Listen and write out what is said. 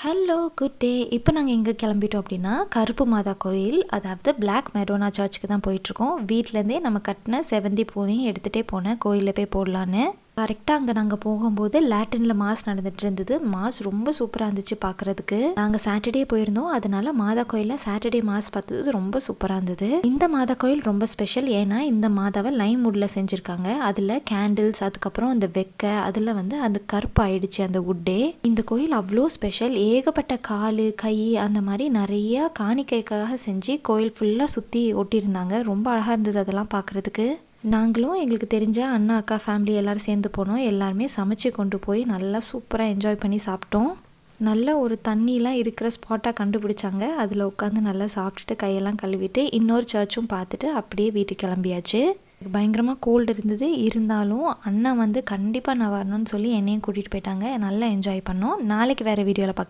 Hello good day. இப்போ நாங்கள் எங்கே கிளம்பிட்டோம் அப்படின்னா கருப்பு மாதா கோயில், அதாவது பிளாக் மெடோனா சர்ச்சுக்கு தான் போயிட்டுருக்கோம். வீட்டிலேருந்தே நம்ம கட்டின செவந்தி பூவையும் எடுத்துகிட்டே போனேன் கோயிலில் போய் போடலான்னு. கரெக்டாக அங்கே நாங்கள் போகும்போது லாட்டினில் மாஸ் நடந்துட்டு இருந்தது. மாஸ் ரொம்ப சூப்பராக இருந்துச்சு பார்க்குறதுக்கு. நாங்கள் சாட்டர்டே போயிருந்தோம், அதனால மாதா கோயிலில் சாட்டர்டே மாஸ் பார்த்தது ரொம்ப சூப்பராக இருந்தது. இந்த மாதா கோயில் ரொம்ப ஸ்பெஷல். ஏன்னா இந்த மாதாவை லைம் வுட்டில் செஞ்சுருக்காங்க. அதில் கேண்டில்ஸ், அதுக்கப்புறம் அந்த வெக்கை, அதில் அது கருப்பு ஆயிடுச்சு அந்த வுட்டே. இந்த கோயில் அவ்வளோ ஸ்பெஷல். ஏகப்பட்ட கால் கை அந்த மாதிரி நிறைய காணிக்கைக்காக செஞ்சு கோயில் ஃபுல்லாக சுற்றி ஒட்டியிருந்தாங்க. ரொம்ப அழகாக இருந்தது அதெல்லாம் பார்க்குறதுக்கு. நாங்களும் எங்களுக்கு தெரிஞ்ச அண்ணா அக்கா ஃபேமிலி எல்லோரும் சேர்ந்து போனோம். எல்லாருமே சமைச்சு கொண்டு போய் நல்லா சூப்பராக என்ஜாய் பண்ணி சாப்பிட்டோம். நல்ல ஒரு தண்ணிலாம் இருக்கிற ஸ்பாட்டாக கண்டுபிடிச்சாங்க. அதில் உட்காந்து நல்லா சாப்பிட்டுட்டு கையெல்லாம் கழுவிட்டு இன்னொரு சர்ச்சும் பார்த்துட்டு அப்படியே வீட்டுக்கு கிளம்பியாச்சு. பயங்கரமாக கோல்டு இருந்தது. இருந்தாலும் அண்ணா கண்டிப்பாக நான் வரணும்னு சொல்லி என்னையும் கூட்டிகிட்டு போயிட்டாங்க. நல்லா என்ஜாய் பண்ணோம். நாளைக்கு வேறு வீடியோவில் பார்க்க